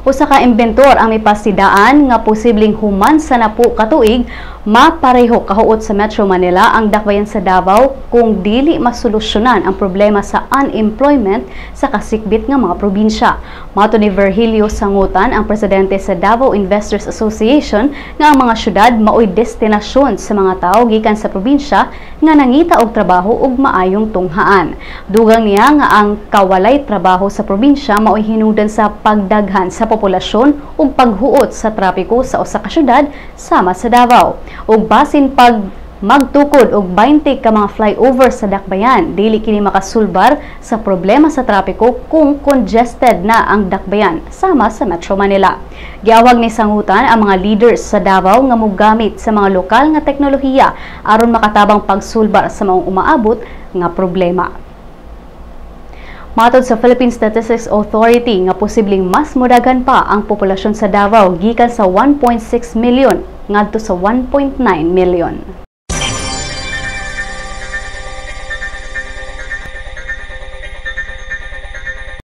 Usa ka inventor ang mipasidaan nga posibleng human sa 10 ka tuig mapareho kahuot sa Metro Manila ang dakbayan sa Davao kung dili masolusyonan ang problema sa unemployment sa kasikbit nga mga probinsya. Mato ni Virgilio Sangutan, ang presidente sa Davao Investors Association, nga ang mga syudad maoy destinasyon sa mga tawo gikan sa probinsya nga nangita og trabaho ug maayong tunghaan. Dugang niya nga ang kawalay trabaho sa probinsya maoy hinungdan sa pagdaghan sa populasyon ug paghuot sa trapiko sa usa ka syudad sama sa Davao. Ug basin pag magtukod og 20 ka mga flyover sa dakbayan, dili kini makasulbar sa problema sa trapiko kung congested na ang dakbayan sama sa Metro Manila. Giawag ni Sangutan ang mga leaders sa Davao nga mogamit sa mga lokal nga teknolohiya aron makatabang pagsulbar sa maong umaabot nga problema. Matod sa Philippine Statistics Authority nga posibleng mas modagan pa ang populasyon sa Davao gikan sa 1.6 milyon ngadto sa 1.9 milyon.